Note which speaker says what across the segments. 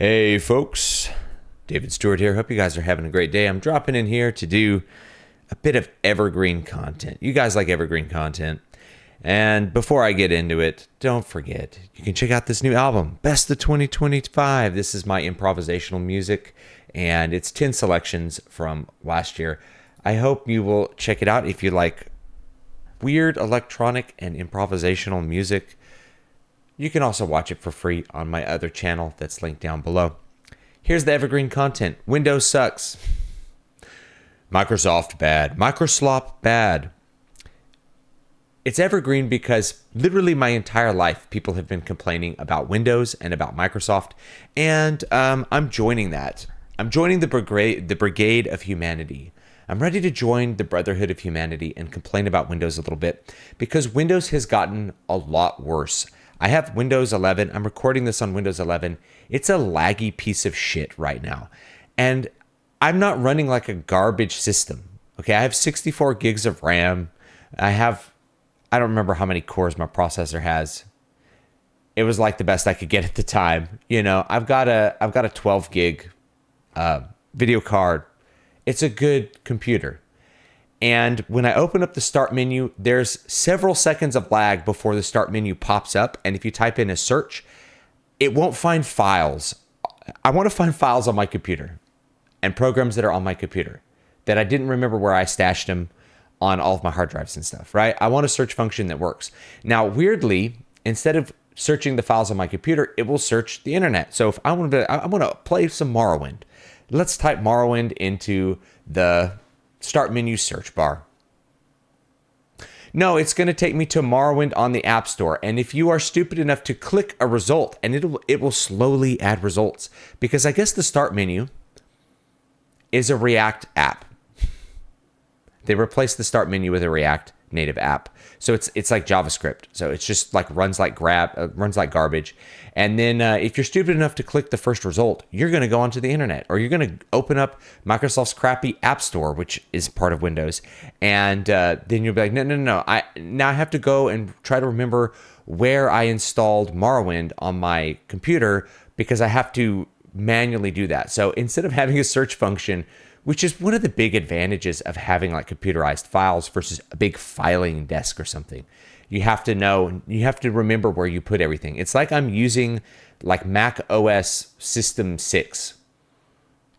Speaker 1: Hey folks, David Stewart here. Hope you guys are having a great day. I'm dropping in here to do a bit of evergreen content. You guys like evergreen content. And before I get into it, don't forget, you can check out this new album, Best of 2025. This is my improvisational music, and it's 10 selections from last year. I hope you will check it out if you like weird electronic and improvisational music. You can also watch it for free on my other channel that's linked down below. Here's the evergreen content. Windows sucks. Microsoft bad. Microslop bad. It's evergreen because literally my entire life people have been complaining about Windows and about Microsoft, and I'm joining that. I'm joining the brigade of humanity. I'm ready to join the brotherhood of humanity and complain about Windows a little bit because Windows has gotten a lot worse. I have Windows 11. I'm recording this on Windows 11. It's a laggy piece of shit right now. And I'm not running like a garbage system. Okay, I have 64 gigs of RAM. I don't remember how many cores my processor has. It was like the best I could get at the time. You know, I've got a 12 gig video card. It's a good computer. And when I open up the start menu, there's several seconds of lag before the start menu pops up. And if you type in a search, it won't find files. I want to find files on my computer and programs that are on my computer that I didn't remember where I stashed them on all of my hard drives and stuff, right? I want a search function that works. Now, weirdly, instead of searching the files on my computer, it will search the internet. So if I want to play some Morrowind, let's type Morrowind into the start menu search bar. No, it's going to take me to Morrowind on the App Store. And if you are stupid enough to click a result, and it will slowly add results, because I guess the start menu is a React app. They replaced the start menu with a React native app. So it's like JavaScript. So it's just like runs like garbage. And then if you're stupid enough to click the first result, you're going to go onto the internet, or you're going to open up Microsoft's crappy App Store, which is part of Windows. And then you'll be like, no. I have to go and try to remember where I installed Morrowind on my computer because I have to manually do that. So instead of having a search function, which is one of the big advantages of having like computerized files versus a big filing desk or something. You have to remember where you put everything. It's like I'm using like Mac OS System 6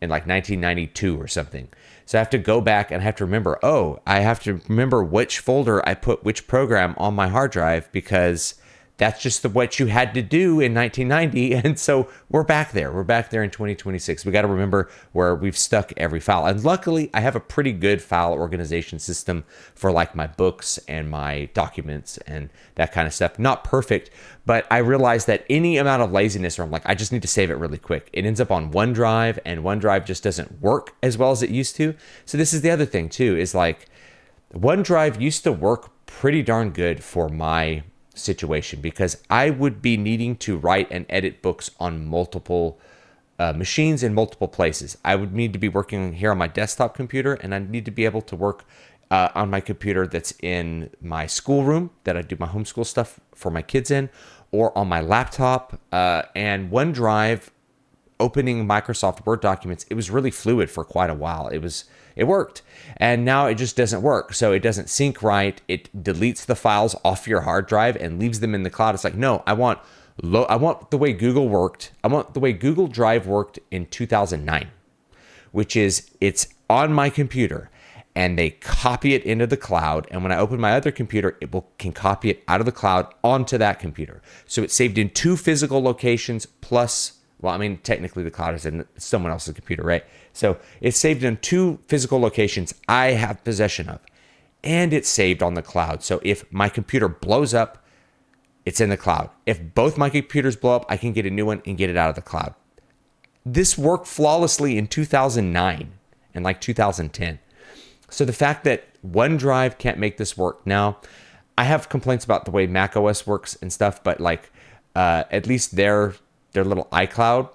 Speaker 1: in like 1992 or something. So I have to go back and I have to remember, I have to remember which folder I put which program on my hard drive because that's just what you had to do in 1990. And so we're back there. We're back there in 2026. We got to remember where we've stuck every file. And luckily, I have a pretty good file organization system for like my books and my documents and that kind of stuff. Not perfect, but I realized that any amount of laziness, or I'm like, I just need to save it really quick. It ends up on OneDrive, and OneDrive just doesn't work as well as it used to. So this is the other thing too, is like OneDrive used to work pretty darn good for my situation because I would be needing to write and edit books on multiple machines in multiple places. I would need to be working here on my desktop computer, and I need to be able to work on my computer that's in my schoolroom that I do my homeschool stuff for my kids in, or on my laptop. And OneDrive, opening Microsoft Word documents, it was really fluid for quite a while. It worked, and now it just doesn't work. So it doesn't sync right. It deletes the files off your hard drive and leaves them in the cloud. It's like, no, I want the way Google worked. I want the way Google Drive worked in 2009, which is it's on my computer and they copy it into the cloud. And when I open my other computer, can copy it out of the cloud onto that computer. So it's saved in 2 physical locations plus, well, I mean, technically the cloud is in someone else's computer, right? So it's saved in 2 physical locations I have possession of, and it's saved on the cloud. So if my computer blows up, it's in the cloud. If both my computers blow up, I can get a new one and get it out of the cloud. This worked flawlessly in 2009 and like 2010. So the fact that OneDrive can't make this work now, I have complaints about the way Mac OS works and stuff, but like at least their little iCloud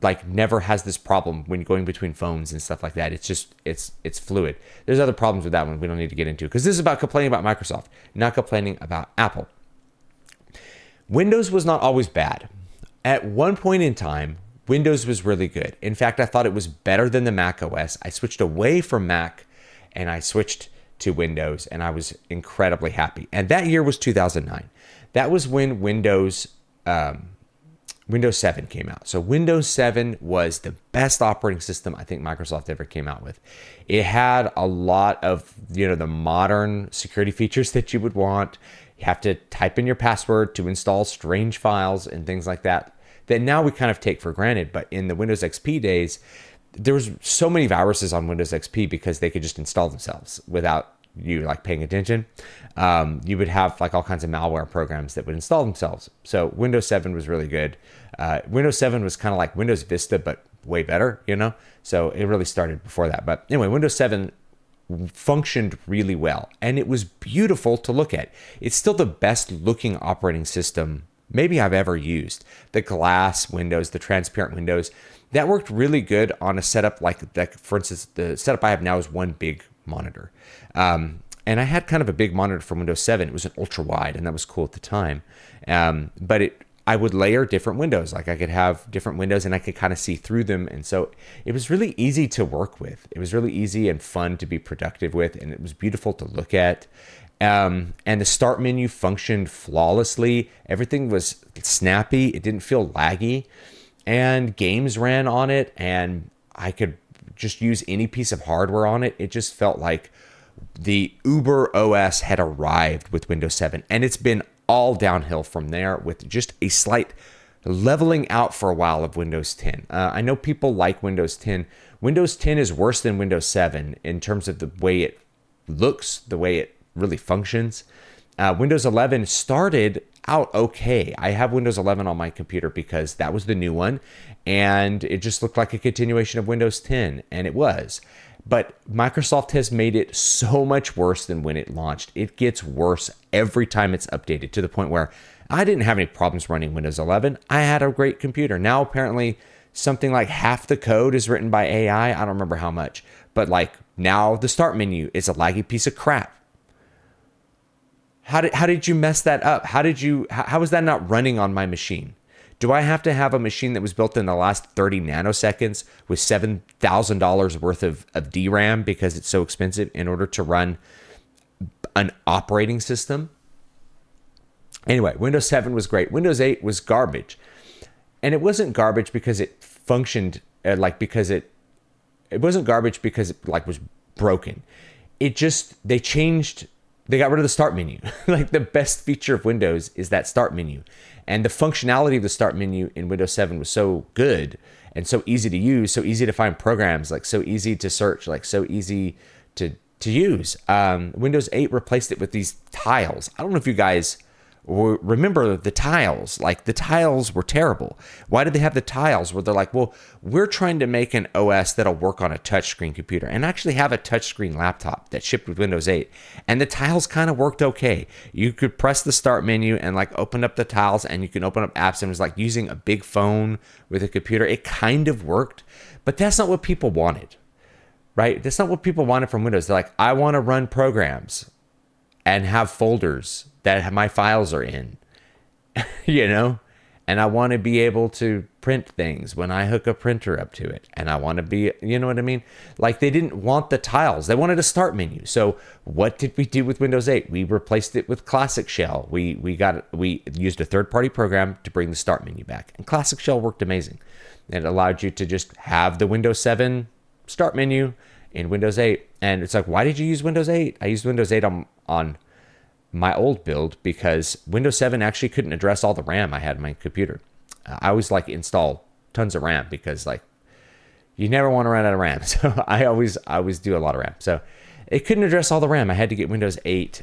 Speaker 1: like never has this problem when going between phones and stuff like that. It's just, it's fluid. There's other problems with that one we don't need to get into because this is about complaining about Microsoft, not complaining about Apple. Windows was not always bad. At one point in time, Windows was really good. In fact, I thought it was better than the Mac OS. I switched away from Mac and I switched to Windows, and I was incredibly happy. And that year was 2009. That was when Windows 7 came out. So Windows 7 was the best operating system I think Microsoft ever came out with. It had a lot of, the modern security features that you would want. You have to type in your password to install strange files and things like that now we kind of take for granted. But in the Windows XP days, there was so many viruses on Windows XP because they could just install themselves without you like paying attention. You would have like all kinds of malware programs that would install themselves. So Windows 7 was really good. Windows 7 was kind of like Windows Vista, but way better, So it really started before that. But anyway, Windows 7 functioned really well, and it was beautiful to look at. It's still the best looking operating system maybe I've ever used. The glass windows, the transparent windows, that worked really good on a setup like that. For instance, the setup I have now is one big monitor. And I had kind of a big monitor from Windows 7. It was an ultra wide, and that was cool at the time. But I would layer different windows. Like I could have different windows and I could kind of see through them. And so it was really easy to work with. It was really easy and fun to be productive with. And it was beautiful to look at. And the start menu functioned flawlessly. Everything was snappy. It didn't feel laggy. And games ran on it. And I could just use any piece of hardware on it. It just felt like the Uber OS had arrived with Windows 7. And it's been all downhill from there with just a slight leveling out for a while of Windows 10. I know people like Windows 10. Windows 10 is worse than Windows 7 in terms of the way it looks, the way it really functions. Windows 11 started out okay. I have Windows 11 on my computer because that was the new one, and it just looked like a continuation of Windows 10, and it was. But Microsoft has made it so much worse than when it launched. It gets worse every time it's updated, to the point where I didn't have any problems running Windows 11. I had a great computer. Now, apparently, something like half the code is written by AI. I don't remember how much. But like now the start menu is a laggy piece of crap. How did you mess that up? How is that not running on my machine? Do I have to have a machine that was built in the last 30 nanoseconds with $7,000 worth of DRAM because it's so expensive in order to run an operating system? Anyway, Windows 7 was great. Windows 8 was garbage. And it wasn't garbage because it functioned it wasn't garbage because it was broken. They got rid of the start menu. Like the best feature of Windows is that start menu. And the functionality of the start menu in Windows 7 was so good and so easy to use, so easy to find programs, like so easy to search, like so easy to use. Windows 8 replaced it with these tiles. I don't know if you guys remember the tiles. Like the tiles were terrible. Why did they have the tiles where they're like, well, we're trying to make an OS that'll work on a touchscreen computer, and actually have a touchscreen laptop that shipped with Windows 8. And the tiles kind of worked okay. You could press the start menu and like open up the tiles, and you can open up apps, and it was like using a big phone with a computer. It kind of worked, but that's not what people wanted, right? That's not what people wanted from Windows. They're like, I want to run programs and have folders that my files are in, and I want to be able to print things when I hook a printer up to it. And I want to be, you know what I mean? Like they didn't want the tiles. They wanted a start menu. So what did we do with Windows 8? We replaced it with Classic Shell. We used a third-party program to bring the start menu back. And Classic Shell worked amazing. It allowed you to just have the Windows 7 start menu in Windows 8. And it's like, why did you use Windows 8? I used Windows 8 on my old build because Windows 7 actually couldn't address all the RAM I had in my computer. I always install tons of RAM because you never want to run out of RAM. So I always do a lot of RAM. So it couldn't address all the RAM. I had to get Windows 8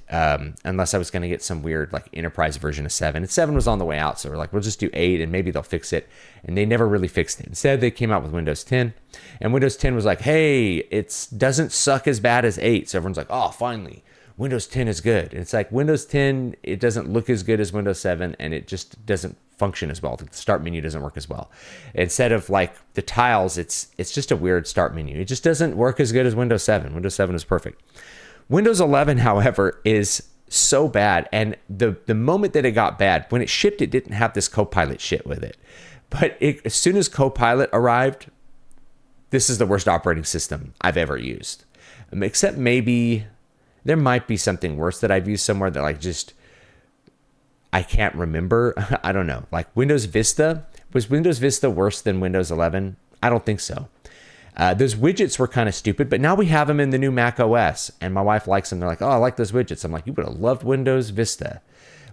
Speaker 1: unless I was going to get some weird enterprise version of 7. And 7 was on the way out. So we're like, we'll just do 8 and maybe they'll fix it. And they never really fixed it. Instead, they came out with Windows 10. And Windows 10 was like, hey, it doesn't suck as bad as 8. So everyone's like, oh, finally. Windows 10 is good. And it's like Windows 10, it doesn't look as good as Windows 7, and it just doesn't function as well. The start menu doesn't work as well. Instead of the tiles, it's just a weird start menu. It just doesn't work as good as Windows 7. Windows 7 is perfect. Windows 11, however, is so bad. And the moment that it got bad, when it shipped, it didn't have this Copilot shit with it. But as soon as Copilot arrived, this is the worst operating system I've ever used. Except maybe there might be something worse that I've used somewhere that like just I can't remember. I don't know. Like Windows Vista. Was Windows Vista worse than Windows 11? I don't think so. Those widgets were kind of stupid, but now we have them in the new Mac OS, and my wife likes them. They're like, oh, I like those widgets. I'm like, you would have loved Windows Vista.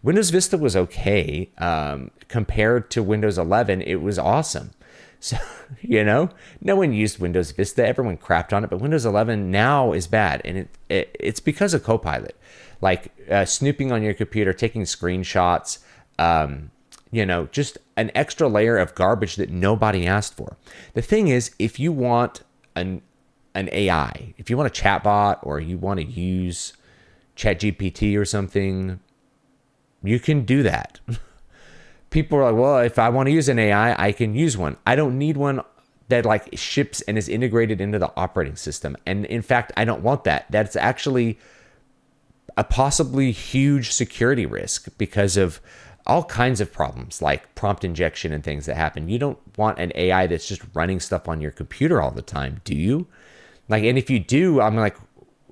Speaker 1: Windows Vista was okay. Compared to Windows 11, it was awesome. So, no one used Windows Vista. Everyone crapped on it, but Windows 11 now is bad, and it's because of Copilot. Like snooping on your computer, taking screenshots, just an extra layer of garbage that nobody asked for. The thing is, if you want an AI, if you want a chatbot or you want to use ChatGPT or something, you can do that. People are like, well, if I want to use an AI, I can use one. I don't need one that like ships and is integrated into the operating system. And in fact, I don't want that. That's actually a possibly huge security risk because of all kinds of problems like prompt injection and things that happen. You don't want an AI that's just running stuff on your computer all the time, do you? Like, and if you do, I'm like,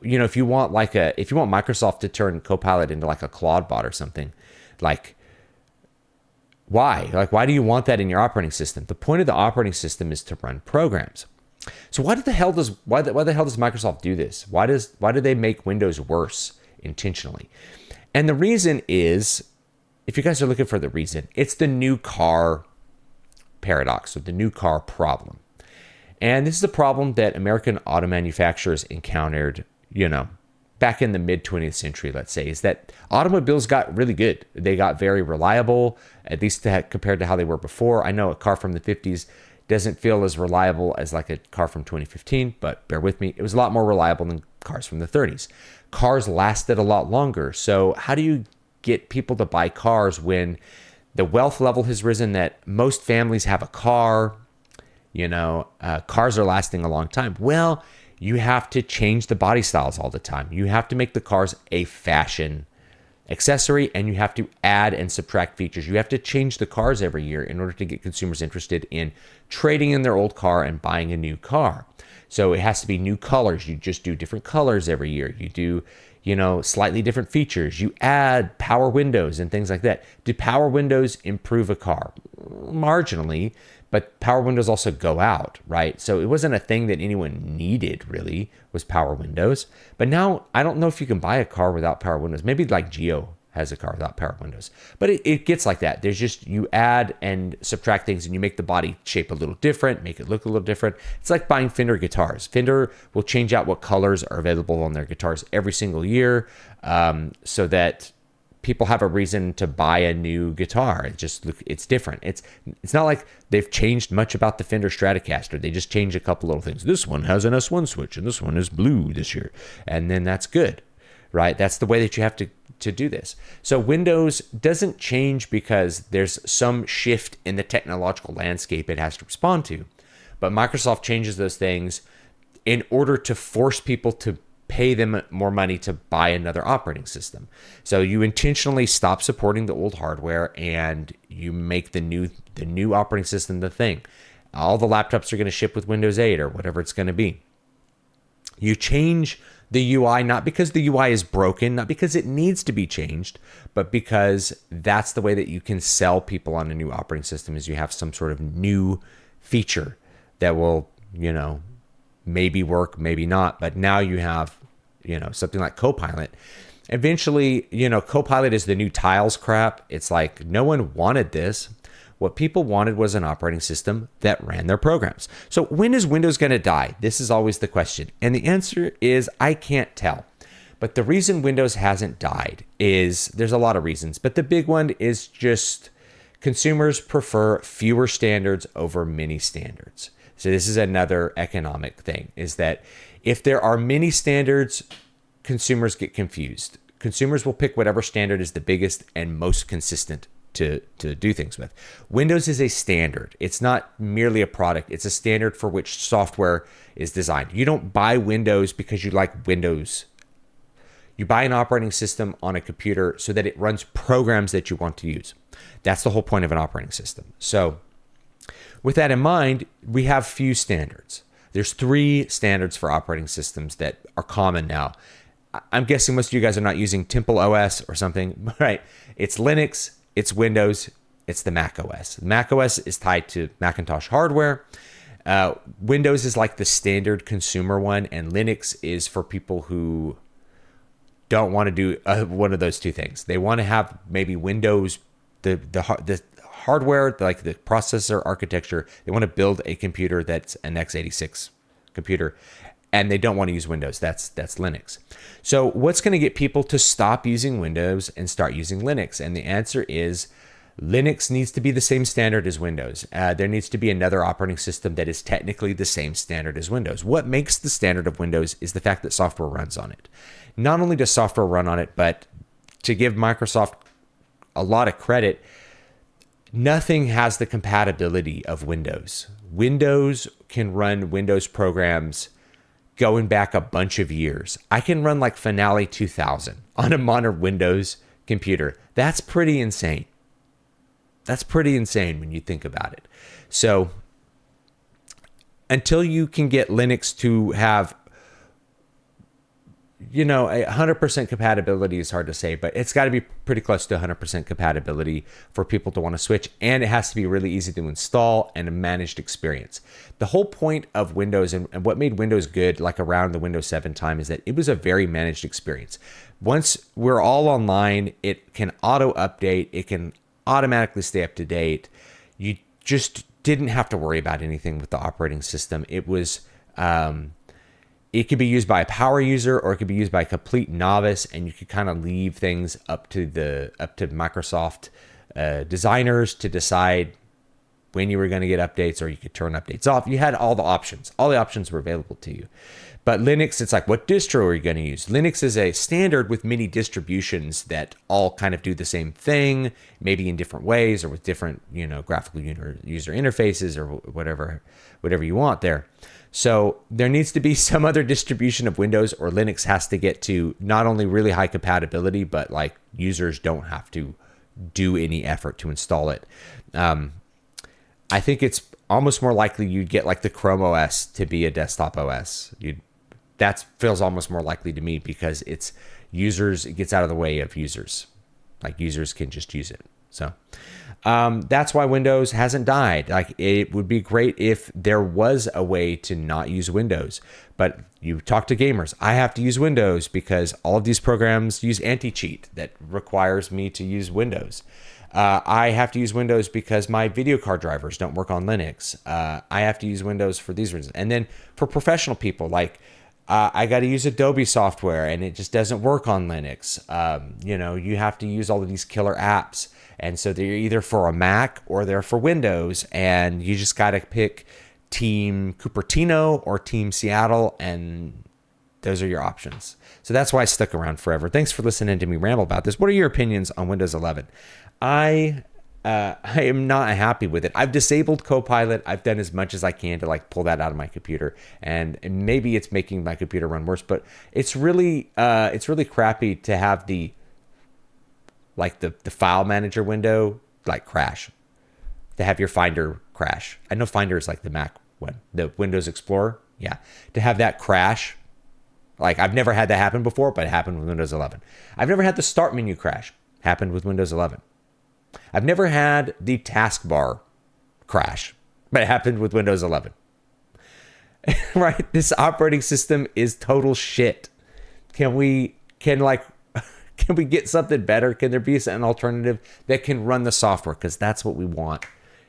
Speaker 1: if you want Microsoft to turn Copilot into like a Claude bot or something, like, why? Like, why do you want that in your operating system? The point of the operating system is to run programs. So why the hell does Microsoft do this? Why do they make Windows worse intentionally? And the reason is, if you guys are looking for the reason, it's the new car paradox, or the new car problem. And this is a problem that American auto manufacturers encountered, back in the mid 20th century, let's say, is that automobiles got really good. They got very reliable, at least compared to how they were before. I know a car from the 50s doesn't feel as reliable as like a car from 2015, but bear with me. It was a lot more reliable than cars from the 30s. Cars lasted a lot longer. So how do you get people to buy cars when the wealth level has risen, that most families have a car? Cars are lasting a long time. Well, you have to change the body styles all the time. You have to make the cars a fashion accessory, and you have to add and subtract features. You have to change the cars every year in order to get consumers interested in trading in their old car and buying a new car. So it has to be new colors. You just do different colors every year. You do, slightly different features. You add power windows and things like that. Do power windows improve a car? Marginally, but power windows also go out, right? So it wasn't a thing that anyone needed, really, was power windows. But now I don't know if you can buy a car without power windows. Maybe like Geo has a car without power windows. But it gets like that. There's just, you add and subtract things, and you make the body shape a little different, make it look a little different. It's like buying Fender guitars. Fender will change out what colors are available on their guitars every single year, so that people have a reason to buy a new guitar. It's different. It's not like they've changed much about the Fender Stratocaster. They just change a couple little things. This one has an S1 switch, and this one is blue this year. And then that's good, right? That's the way that you have to do this. So Windows doesn't change because there's some shift in the technological landscape it has to respond to. But Microsoft changes those things in order to force people to pay them more money to buy another operating system. So you intentionally stop supporting the old hardware, and you make the new operating system the thing. All the laptops are going to ship with Windows 8 or whatever it's going to be. You change the UI, not because the UI is broken, not because it needs to be changed, but because that's the way that you can sell people on a new operating system, is you have some sort of new feature that will, maybe work, maybe not. But now you have, something like Copilot. Eventually, Copilot is the new Tiles crap. It's like, no one wanted this. What people wanted was an operating system that ran their programs. So when is Windows going to die? This is always the question. And the answer is, I can't tell. But the reason Windows hasn't died is, there's a lot of reasons, but the big one is just consumers prefer fewer standards over many standards. So this is another economic thing, is that if there are many standards, consumers get confused. Consumers will pick whatever standard is the biggest and most consistent to do things with. Windows is a standard. It's not merely a product. It's a standard for which software is designed. You don't buy Windows because you like Windows. You buy an operating system on a computer so that it runs programs that you want to use. That's the whole point of an operating system. So with that in mind, we have few standards. There's 3 standards for operating systems that are common now. I'm guessing most of you guys are not using Temple OS or something, right? It's Linux, it's Windows, it's the Mac OS. Mac OS is tied to Macintosh hardware. Windows is like the standard consumer one, and Linux is for people who don't want to do one of those 2 things. They want to have maybe Windows, the hardware, like the processor architecture. They want to build a computer that's an x86 computer, and they don't want to use Windows. That's Linux. So what's going to get people to stop using Windows and start using Linux? And the answer is Linux needs to be the same standard as Windows. There needs to be another operating system that is technically the same standard as Windows. What makes the standard of Windows is the fact that software runs on it. Not only does software run on it, but to give Microsoft a lot of credit, nothing has the compatibility of Windows. Windows can run Windows programs going back a bunch of years. I can run like Finale 2000 on a modern Windows computer. That's pretty insane. That's pretty insane when you think about it. So until you can get Linux to have, a 100% compatibility is hard to say, but it's got to be pretty close to 100% compatibility for people to want to switch. And it has to be really easy to install and a managed experience. The whole point of Windows and what made Windows good, like around the Windows 7 time, is that it was a very managed experience. Once we're all online, it can auto update. It can automatically stay up to date. You just didn't have to worry about anything with the operating system. It was, it could be used by a power user or it could be used by a complete novice, and you could kind of leave things up to Microsoft designers to decide when you were going to get updates, or you could turn updates off. You had all the options. All the options were available to you. But Linux, it's like, what distro are you going to use? Linux is a standard with many distributions that all kind of do the same thing, maybe in different ways or with different, graphical user interfaces or whatever you want there. So there needs to be some other distribution of Windows, or Linux has to get to not only really high compatibility, but like users don't have to do any effort to install it. I think it's almost more likely you'd get like the Chrome OS to be a desktop OS. That feels almost more likely to me because it gets out of the way of users. Like users can just use it. So that's why Windows hasn't died. Like it would be great if there was a way to not use Windows. But you talk to gamers, I have to use Windows because all of these programs use anti-cheat that requires me to use Windows. I have to use Windows because my video card drivers don't work on Linux. I have to use Windows for these reasons. And then for professional people, like I got to use Adobe software and it just doesn't work on Linux. You have to use all of these killer apps. And so they're either for a Mac or they're for Windows. And you just got to pick Team Cupertino or Team Seattle. And those are your options. So that's why I stuck around forever. Thanks for listening to me ramble about this. What are your opinions on Windows 11? I am not happy with it. I've disabled Copilot. I've done as much as I can to like pull that out of my computer, and maybe it's making my computer run worse. But it's really crappy to have the file manager window like crash, to have your Finder crash. I know Finder is like the Mac one, the Windows Explorer. Yeah, to have that crash. Like I've never had that happen before, but it happened with Windows 11. I've never had the start menu crash. Happened with Windows 11. I've never had the taskbar crash, but it happened with Windows 11. Right? This operating system is total shit. Can we get something better? Can there be an alternative that can run the software? Because that's what we want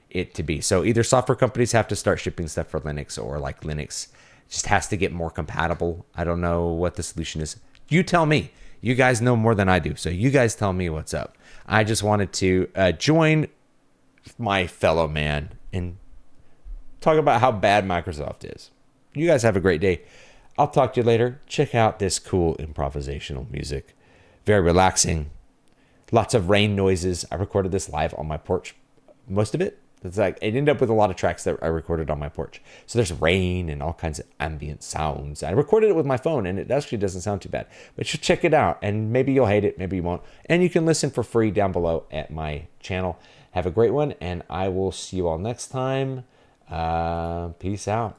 Speaker 1: it to be. So either software companies have to start shipping stuff for Linux, or like Linux just has to get more compatible. I don't know what the solution is. You tell me. You guys know more than I do, so you guys tell me what's up. I just wanted to join my fellow man and talk about how bad Microsoft is. You guys have a great day. I'll talk to you later. Check out this cool improvisational music. Very relaxing. Lots of rain noises. I recorded this live on my porch. Most of it. It's like it ended up with a lot of tracks that I recorded on my porch. So there's rain and all kinds of ambient sounds. I recorded it with my phone and it actually doesn't sound too bad. But you should check it out, and maybe you'll hate it, maybe you won't. And you can listen for free down below at my channel. Have a great one, and I will see you all next time. Peace out.